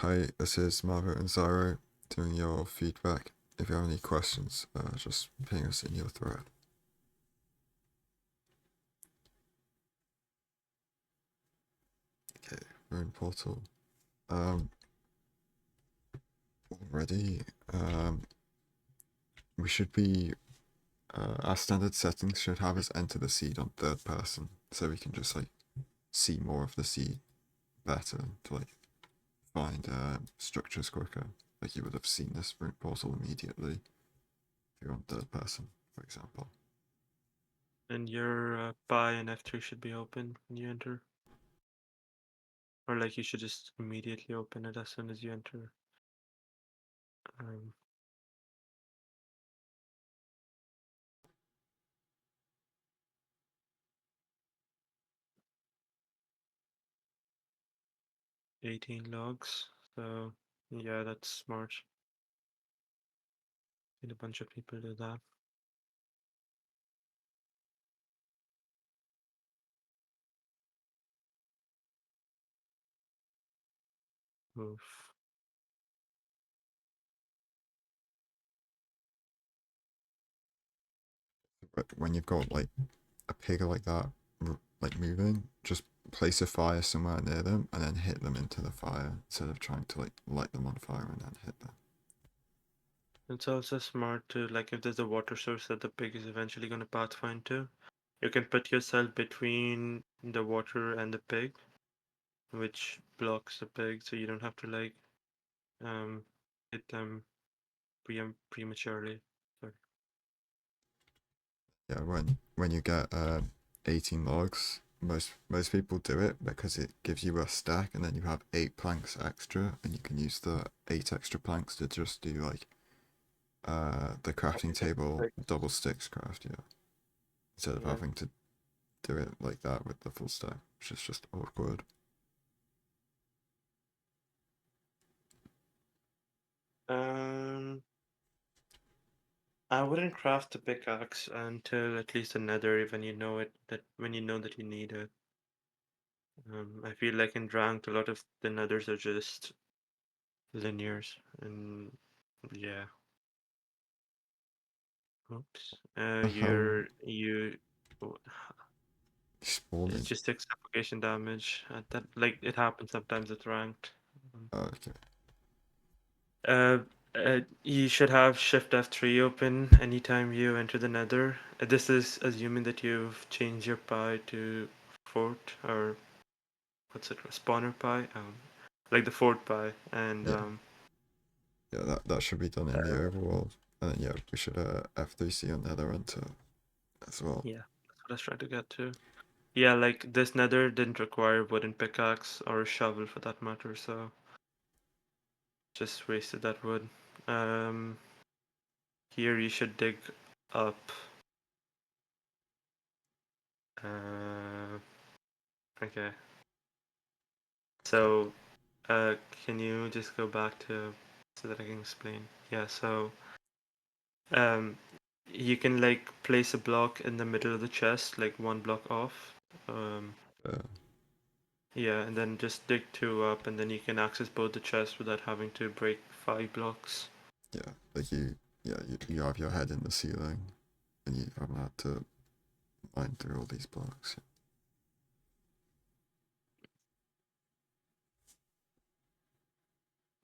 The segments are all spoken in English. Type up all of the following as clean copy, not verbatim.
Hi, this is Mauvu and Xyroah doing your feedback. If you have any questions, just ping us in your thread. Okay, we're in Portal. Already, we should be, our standard settings should have us enter the seed on third person, so we can just like see more of the seed better to like find structures quicker. Like you would have seen this sprint portal immediately if you're on third person, for example. And your PI and F3 should be open when you enter. Or like you should just immediately open it as soon as you enter. 18 logs. So yeah, that's smart. Need a bunch of people do that. Move. But when you've got like a pig like that, like moving, just place a fire somewhere near them and then hit them into the fire instead of trying to like light them on fire and then hit them. It's also smart to, like, if there's a water source that the pig is eventually going to pathfind to, you can put yourself between the water and the pig, which blocks the pig, so you don't have to like hit them prematurely. Sorry. Yeah, when you get 18 logs, most people do it because it gives you a stack and then you have 8 planks extra and you can use the 8 extra planks to just do like the crafting table double sticks craft, yeah. Instead of Yeah. having to do it like that with the full stack, which is just awkward. I wouldn't craft the pickaxe until at least another when you know it when you know that you need it. I feel like in ranked a lot of the nethers are just linears and yeah. Oops. The hell You it spawning? just takes suffocation damage. That like it happens sometimes with ranked. Oh, okay. Uh, you should have Shift F3 open anytime you enter the Nether. This is assuming that you've changed your pie to fort or what's it, spawner pie, like the fort pie, and Yeah. Yeah, that should be done in the overworld. And then, yeah, we should F3C on Nether Enter as well. yeah, that's what I was trying to get to. Yeah, like this Nether didn't require wooden pickaxe or a shovel for that matter, so just wasted that wood. Um, Here you should dig up. Uh, okay. So, can you just go back to so that I can explain? Yeah, so um, you can like place a block in the middle of the chest, like one block off. Um, Uh, yeah, and then just dig two up, and then you can access both the chests without having to break 5 blocks. yeah, like you have your head in the ceiling and you haven't had to mine through all these blocks.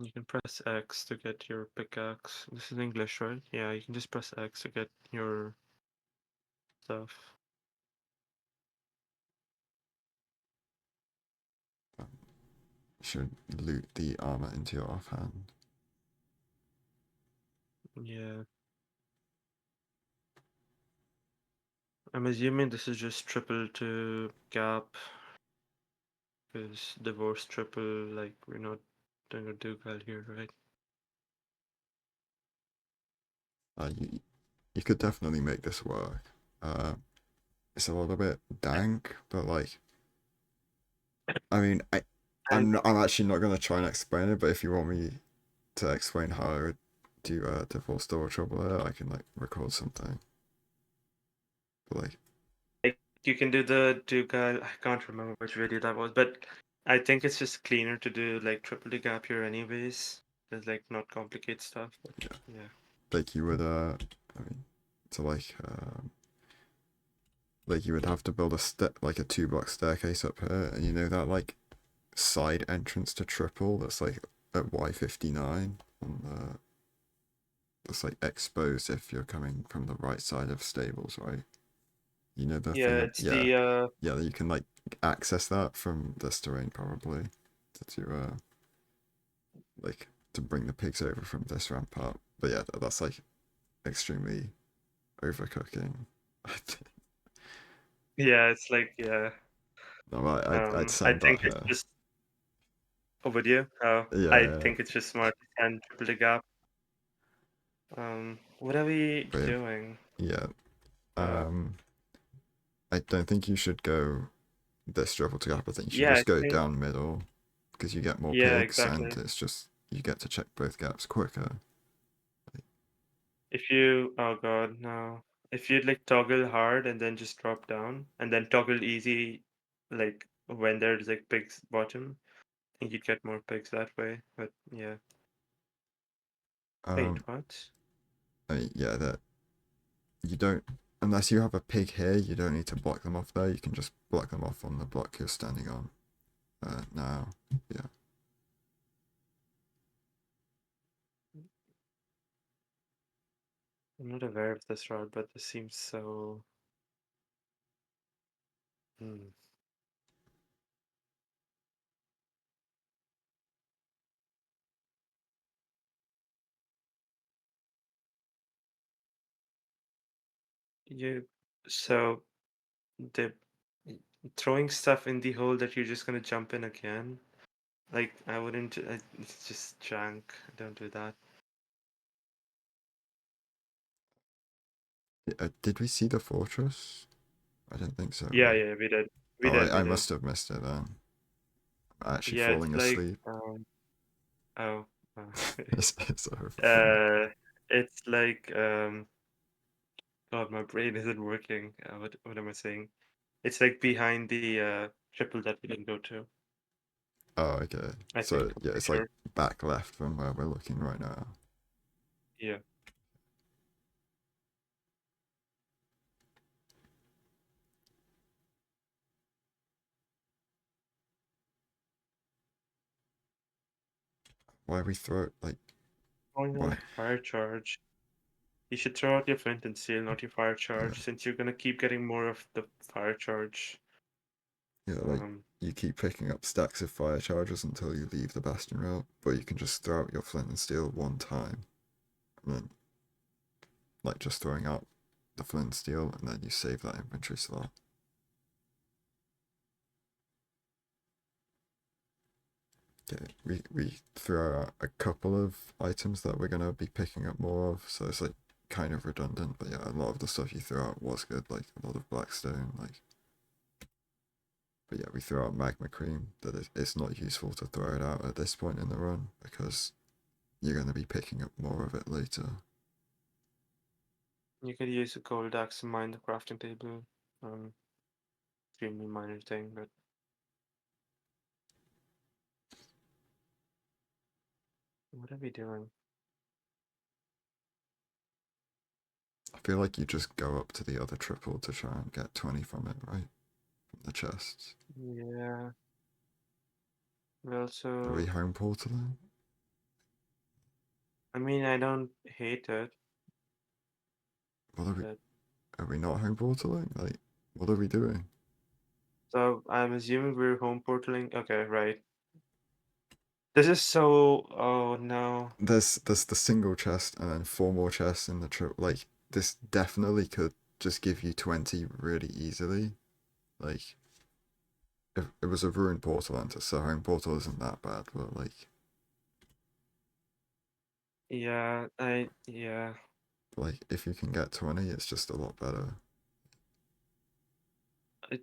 You can press X to get your pickaxe. This is English, right? Yeah, you can just press X to get your stuff. You should loot the armor into your offhand. Yeah. I'm assuming this is just triple to gap because divorce triple, like we're not doing a Dougal here, right? You could definitely make this work. It's a little bit dank, but like, I mean, And I'm actually not gonna try and explain it, but if you want me to explain how I would do divorce double trouble there, I can like record something. But like, like you can do the Dougal. I can't remember which video that was, but I think it's just cleaner to do like triple the gap here anyways. Just like not complicate stuff, but Yeah. yeah. Like you would, I mean, to like you would have to build a like a 2 block staircase up here, and you know that like side entrance to triple that's like at Y59 on the that's like exposed if you're coming from the right side of stables, right? You know the Yeah, thing, it's yeah, the yeah. You can like access that from this terrain probably to like to bring the pigs over from this ramp up. But yeah, that's like extremely overcooking. yeah, it's like yeah. No, I'd I send that think it's here. just over you. I Yeah, think it's just smart to send triple the gap. What are we but doing? yeah. Uh, I don't think you should go this triple to gap. I think you should yeah, I just go think down middle because you get more yeah, pigs and exactly. it's just you get to check both gaps quicker. If you, oh god, no. If you'd like toggle hard and then just drop down and then toggle easy, like when there's like pigs bottom, I think you'd get more pigs that way. But yeah. Wait, Um, what? I mean, yeah, that you don't unless you have a pig here, you don't need to block them off there. You can just block them off on the block you're standing on. Now, yeah. I'm not aware of this route, but this seems so. Hmm. You so the throwing stuff in the hole that you're just gonna jump in again. Like I wouldn't. It's just junk. Don't do that. Did we see the fortress? I don't think so, Yeah, right? yeah, we did. We Oh, did. We I did. must have missed it then. I'm actually Yeah, it's falling like asleep. oh. It's overflowing. Uh, it's like God, my brain isn't working. What am I saying? It's like behind the triple that we didn't go to. Oh, okay. I think So I'm yeah, pretty it's like sure. back left from where we're looking right now. Yeah. Why we throw it like Oh yeah, why? fire charge. You should throw out your flint and steel, not your fire Yeah, charge, since you're gonna keep getting more of the fire charge. yeah. Like Um, you keep picking up stacks of fire charges until you leave the bastion route, but you can just throw out your flint and steel one time, and then like just throwing out the flint and steel, and then you save that inventory slot. Okay, we threw out a couple of items that we're gonna be picking up more of, so it's like kind of redundant. But yeah, a lot of the stuff you threw out was good, like a lot of blackstone, like. But yeah, we threw out magma cream. It's not useful to throw it out at this point in the run because you're going to be picking up more of it later. you could use a gold axe to mine the crafting table. Um, extremely minor thing, but what are we doing? I feel like you just go up to the other triple to try and get 20 from it, right? From the chests. Yeah. We Are we also, home portaling? I mean, I don't hate it, What are we? but Are we not home portaling? Like, what are we doing? so I'm assuming we're home portaling. Okay, right. This is so. Oh no. There's the single chest and then 4 more chests in the triple. Like, this definitely could just give you 20 really easily. Like, if it was a ruined portal enter, so home portal isn't that bad, but like. Yeah, yeah. Like, if you can get 20, it's just a lot better.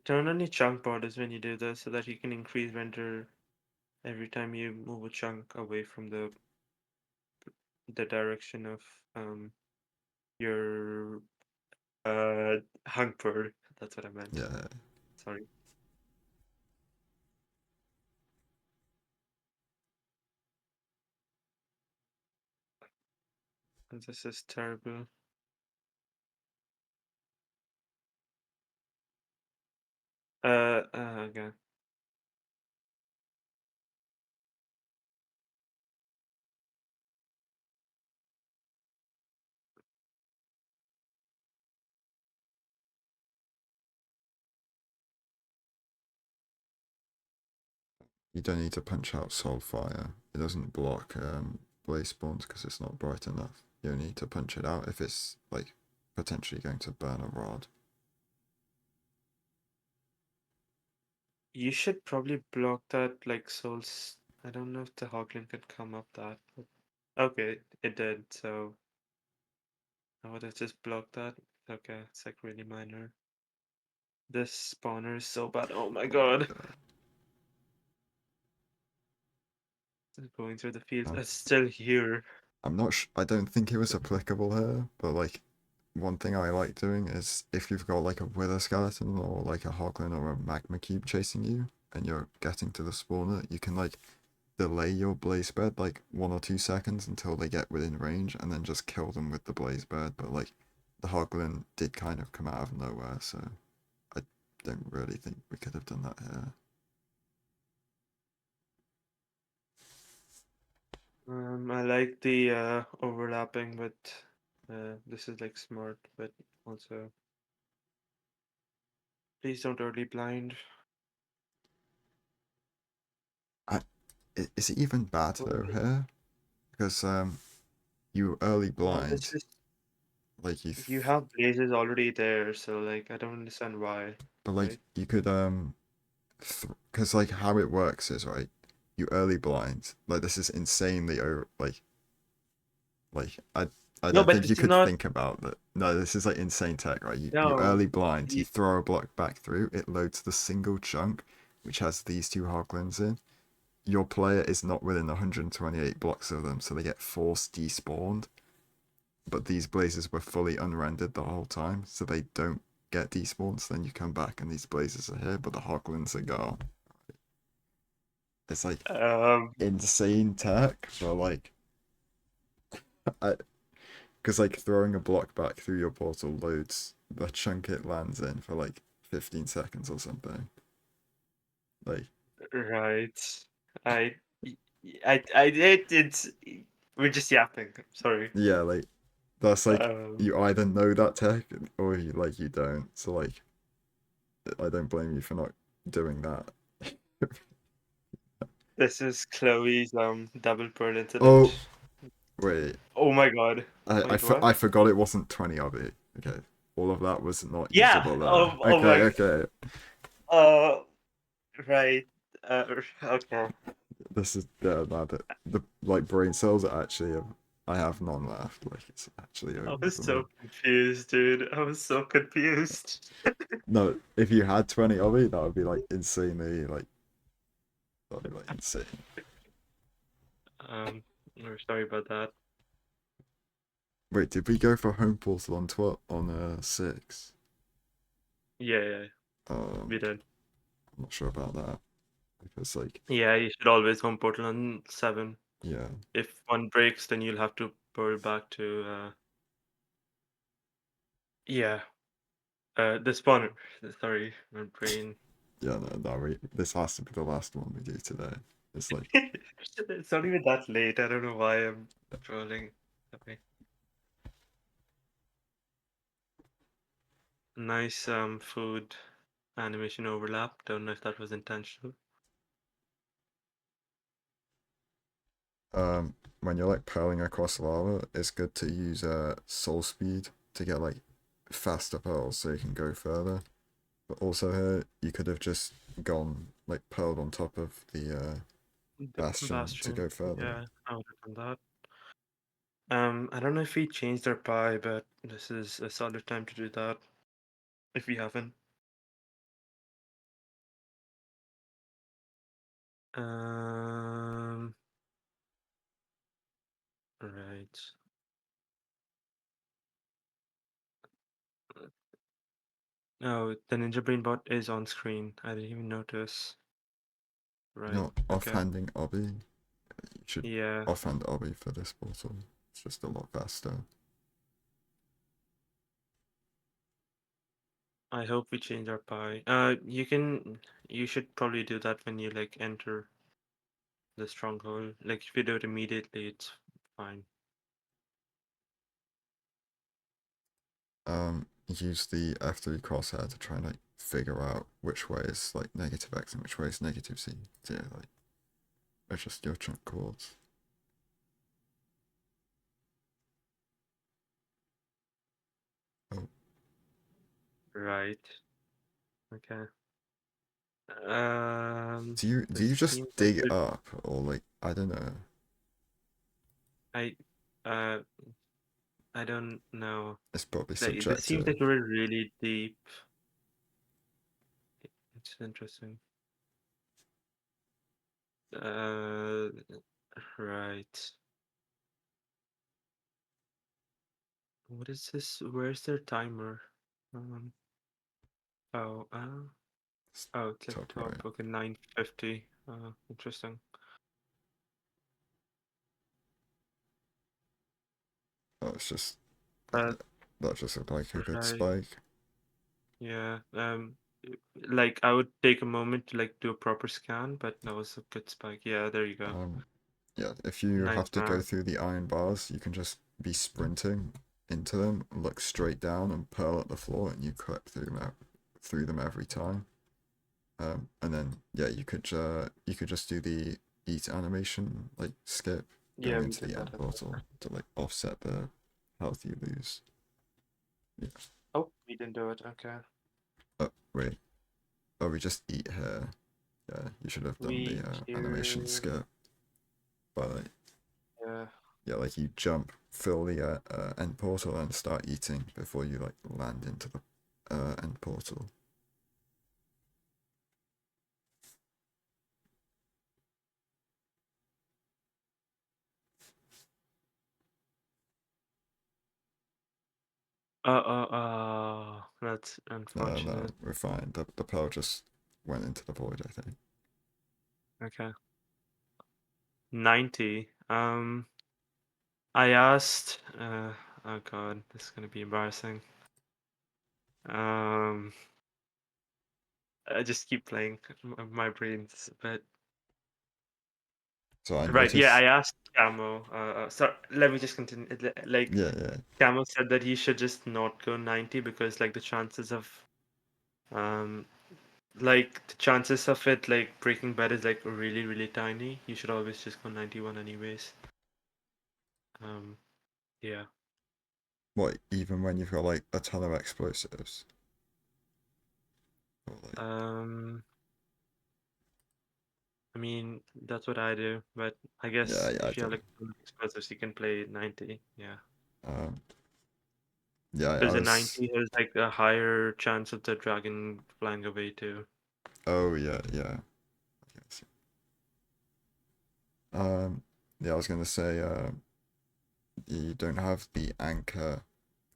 Turn on your chunk borders when you do this so that you can increase render every time you move a chunk away from the direction of your hunk bird. That's what I meant. Yeah. Sorry. This is terrible. Okay. You don't need to punch out Soulfire. It doesn't block blaze spawns because it's not bright enough. You only need to punch it out if it's like potentially going to burn a rod. You should probably block that like souls. I don't know if the Hoglin could come up that. But... Okay, it did. So I would have just blocked that. Okay, it's like really minor. This spawner is so bad. Oh my Oh my god. god. Going through the fields. Um, It's still here. I'm not. I don't think it was applicable here, but like one thing I like doing is if you've got like a wither skeleton or like a hoglin or a magma cube chasing you, and you're getting to the spawner, you can like delay your blaze bird like 1 or 2 seconds until they get within range, and then just kill them with the blaze bird. But like the hoglin did kind of come out of nowhere, so I don't really think we could have done that here. I like the overlapping, but this is like smart, but also please don't early blind. I, is it even bad What though is it? here? Because you early No, this blind, is like you have blazes already there, so like I don't understand why, but like right? you could because like how it works is right, you early blind, like this is insanely over, like I No, don't but think you this is could not. think about that. No, this is like insane tech, right? You No, early blind, you y- throw a block back through, it loads the single chunk which has these two hoglins in. Your player is not within 128 blocks of them, so they get forced despawned. But these blazes were fully unrendered the whole time, so they don't get despawned. So then you come back and these blazes are here, but the hoglins are gone. It's like um, insane tech for like, because like throwing a block back through your portal loads the chunk it lands in for like 15 seconds or something. Like, right. I, it's. We're just yapping. Sorry. yeah, like that's like Um, you either know that tech or you don't. So like, I don't blame you for not doing that. this is Chloe's double pearl incident. Oh wait, Oh my god. Wait, what? I forgot it wasn't 20 of it. Okay, all of that was not Yeah. usable there. Oh Okay, my. okay. Uh, right. Okay. This is no, the like brain cells are actually I have none left. Like it's actually I over was for me. so confused, dude. I was so confused. No, if you had 20 of it, that would be like insanely like that'd be like insane. We're sorry about that. Wait, did we go for home portal on 12 on 6? Yeah, yeah, we Um, did. I'm not sure about that because like Yeah, you should always home portal on 7. yeah, If one breaks, then you'll have to pearl back to yeah. The spawner. Sorry, my brain. yeah, no, this has to be the last one we do today. It's like It's not even that late. I don't know why I'm trolling. Okay. Nice food animation overlap. Don't know if that was intentional. when you're like pearling across lava, it's good to use soul speed to get like faster pearls so you can go further. But also here you could have just gone like pearled on top of the The bastion to Bastion. go further. Yeah, I would have done that. I don't know if we changed our pie, but this is a solid time to do that. If we haven't. Um, right. Oh, the Ninja Brain bot is on screen. I didn't even notice. You Right. know, Okay. offhanding Obby. You should Yeah. offhand Obby for this portal. It's just a lot faster. I hope we change our pie. You should probably do that when you like enter the stronghold. Like if you do it immediately, it's fine. Use the F3 crosshair to try and like figure out which way is like negative X and which way is negative C. So, yeah, like adjust your chunk chords. Oh, Right. Okay. do This you just seems like dig good. up or like I don't know? I uh I don't know. It's probably Like this seems like subjective. we're really deep. It's interesting. Uh, right. What is this? Where's their timer? Um. Oh. It's Oh. It's like top top. right. Okay. 9:50. Interesting. Oh, it's just Uh. that just looked like a good Right. spike. Yeah. Like I would take a moment to like do a proper scan, but that was a good spike. Yeah. There you go. Yeah, if you Nice have to go man. through the iron bars, you can just be sprinting into them, look straight down, and pearl at the floor, and you cut through them every time. And then yeah, you could just do the eat animation, like skip Yeah, going we into did the that end as portal well. to like offset the health you lose. Yeah. Oh, we didn't do it. Okay. Oh wait. Oh, we just eat here. Yeah, you should have done the We animation here. skip. But like, Yeah. yeah, like you jump, fill the end portal, and start eating before you like land into the end portal. That's No, no, unfortunate. we're fine. The pearl just went into the void, I think. Okay. 90. I asked, oh God, this is gonna be embarrassing. Um, I just keep playing my brains, but So I right, yeah, I noticed. asked Camo. So let me just continue. Like, Yeah, yeah. Camo said that he should just not go 90 because, like, um, the chances of it like breaking bad is like really, really tiny. You should always just go 91 anyways. Um, yeah. What? Even when you've got like a ton of explosives. Or, like, Um, I mean, that's what I do, but I yeah, guess yeah, I if you have do. like explosives, you can play 90. Yeah. Um, yeah, Because I the was. 90 has like a higher chance of the dragon flying away too. Oh yeah, yeah. Yes. Um, yeah, I was gonna say. You don't have the anchor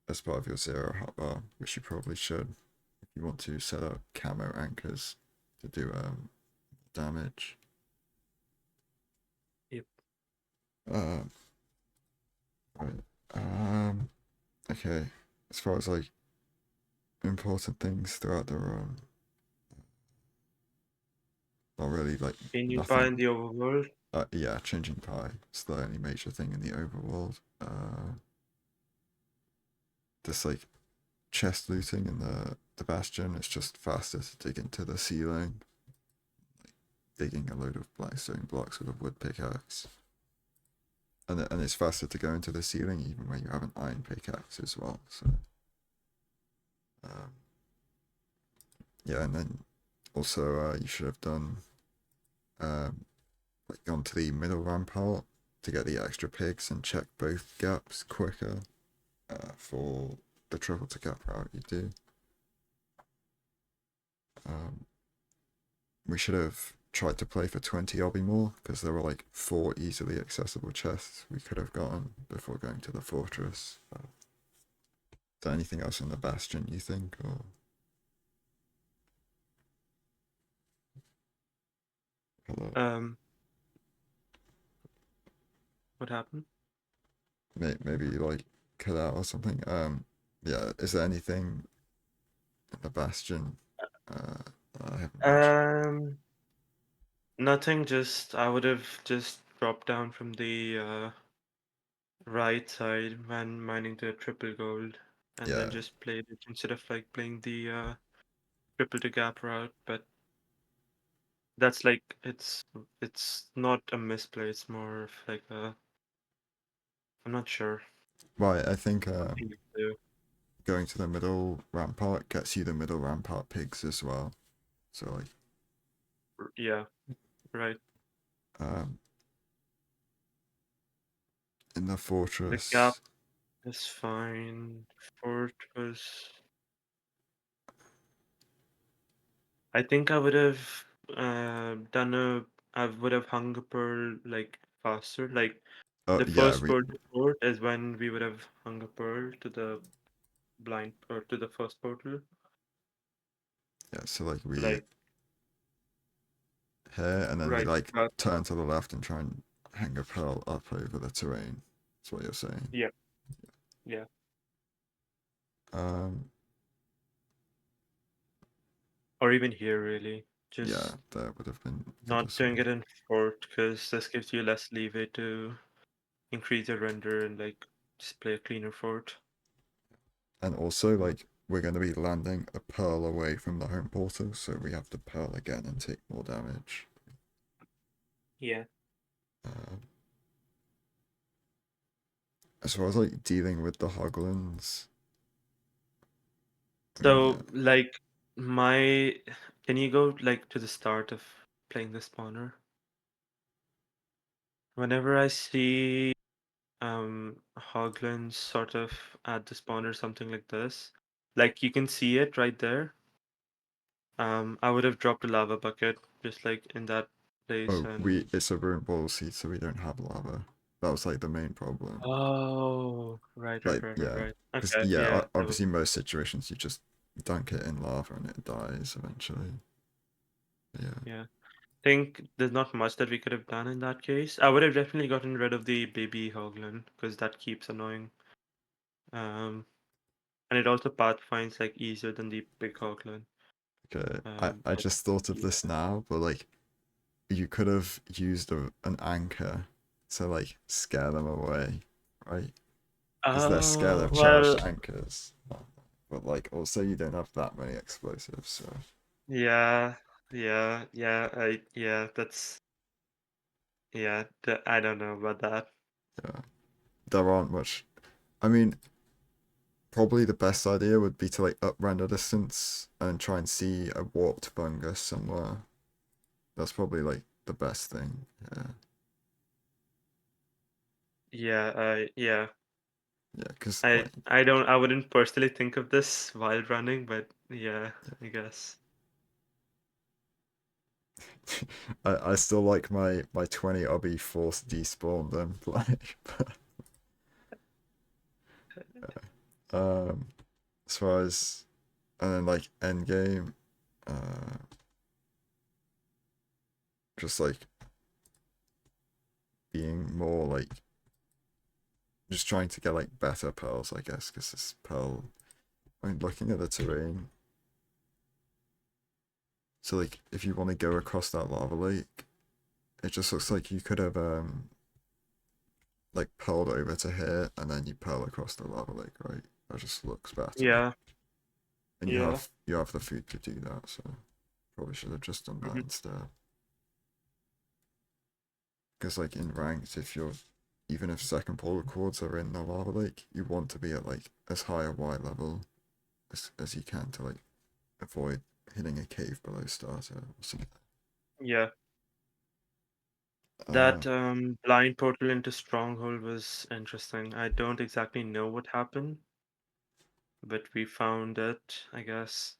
as part of your zero hotbar, which you probably should if you want to set up camo anchors to do damage. Yep. Um, right. Okay. As far as like important things throughout the run, not really like Can you buy in nothing. the overworld? Yeah, changing pie. It's the only major thing in the overworld. This like chest looting in the bastion. It's just faster to dig into the ceiling, digging a load of black stone blocks with a wood pickaxe. And it's faster to go into the ceiling even when you have an iron pickaxe as well. So um, yeah, and then also you should have done like gone to the middle rampart to get the extra pigs and check both gaps quicker for the triple to gap route you do. Um, we should have tried to play for 20 obby more because there were like 4 easily accessible chests we could have gotten before going to the fortress. Is there anything else in the bastion you think, or hello? Um, what happened? maybe like cut out or something. Yeah. Is there anything in the bastion? Uh, I haven't mentioned. Um, Nothing. Just I would have just dropped down from the right side when mining the triple gold, and then Yeah. just played it instead of like playing the triple to gap route. But that's like it's not a misplay. It's more of like a I'm not sure Right. I think something you do. going to the middle rampart gets you the middle rampart pigs as well. So like Yeah, right. um, in the The gap fortress. is fine. Fort was. I think I would have done a. I would have hung a pearl like faster. Like Oh the yeah, first pearl to port is when we would have hung a pearl to the blind or to the first portal. yeah. So like we Like here and then we right. like But turn to the left and try and hang a pearl up over the terrain. That's what you're saying. yeah, yeah. Um, Or even here, really. yeah, Just that would have been good not as doing well. it in fort because this gives you less leeway to increase your render and like just play a cleaner fort. And also like we're going to be landing a pearl away from the home portal, so we have to pearl again and take more damage. Yeah. Uh, as far as like dealing with the hoglins, I mean, yeah, So like my can you go like to the start of playing the spawner? Whenever I see hoglins sort of at the spawner, something like this, like you can see it right there. I would have dropped a lava bucket just like in that place oh, and it's a ruined ball seed, so we don't have lava. That was like the main problem. oh Like, yeah, right. because Okay, yeah, yeah, that was obviously most situations you just dunk it in lava and it dies eventually. Yeah, yeah. Think there's not much that we could have done in that case. I would have definitely gotten rid of the baby hoglin because that keeps annoying. Um, and it also path finds like easier than the big hoglin. okay. I But just thought of this yeah. now, but like you could have used an anchor to like scare them away, right? Because they're scared Oh of charged well, anchors. But like also you don't have that many explosives, so yeah, yeah. That's yeah. I don't know about that. yeah. There aren't much. I mean, probably the best idea would be to like up render distance and try and see a warped fungus somewhere. That's probably like the best thing. Yeah, Yeah, yeah. yeah, because I like I don't. I wouldn't personally think of this while running, but yeah, I guess. I still like my 20 obby force despawn them like um as far as and then like end game uh just like being more like just trying to get like better pearls I guess because this pearl I mean looking at the terrain so like if you want to go across that lava lake it just looks like you could have like pearled over to here and then you pearl across the lava lake, right? That just looks better. Yeah, And yeah. you have the food to do that, so probably should have just done that Mhm. instead. Because like in ranked, if you're even if second polar chords are in the lava lake, you want to be at like as high a Y level as you can to like avoid hitting a cave below starter or something. Yeah. Uh, That blind portal into Stronghold was interesting. I don't exactly know what happened, but we found it, I guess.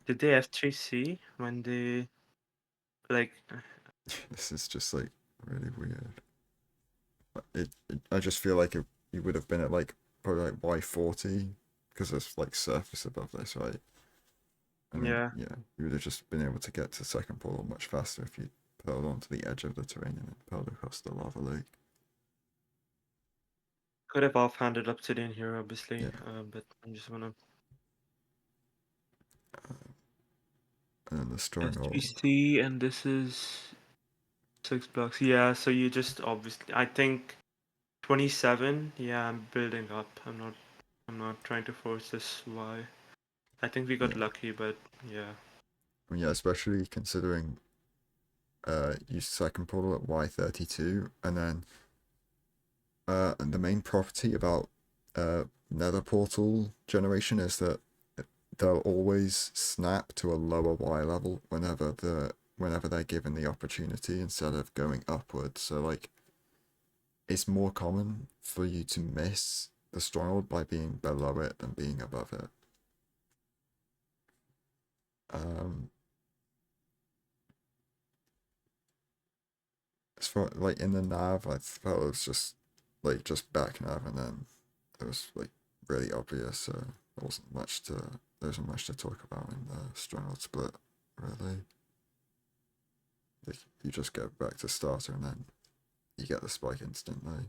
Did they F3C when they like this is just like really weird. I just feel like you would have been at like probably like Y40 because there's like surface above this, right? And then yeah. yeah, you would have just been able to get to second portal much faster if you pearled onto the edge of the terrain and then pearled across the lava lake. Could have offhanded obsidian here, obviously, Yeah. but I'm just gonna And then the stronghold. SGC, and this is 6 blocks. Yeah, so you just obviously, I think 27. Yeah, I'm building up. I'm not trying to force this Y. I think we got Yeah. lucky, but yeah. I mean, yeah, especially considering you second portal at Y32, and then the main property about nether portal generation is that they'll always snap to a lower Y level whenever they're given the opportunity instead of going upwards. So like it's more common for you to miss the stronghold by being below it than being above it. Um, as far like in the nav, I felt it was just back nav, and then it was like really obvious. So there wasn't much to talk about in the stronghold split, really. Like you just go back to starter, and then you get the spike instantly.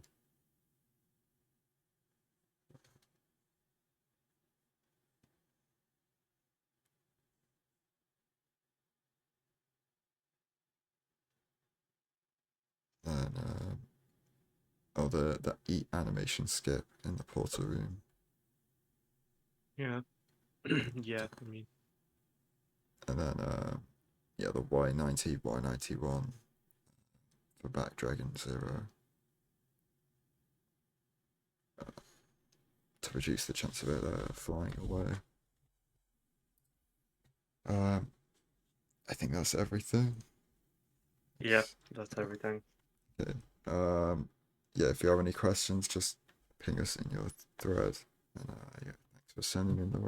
And oh, the eat animation skip in the portal room. Yeah. Yeah, I mean, And then yeah, the Y90, Y91 for back Dragon Zero to reduce the chance of it flying away. Um, I think that's everything. yeah, that's everything. Okay. Yeah, if you have any questions, just ping us in your thread. And yeah, thanks for sending in the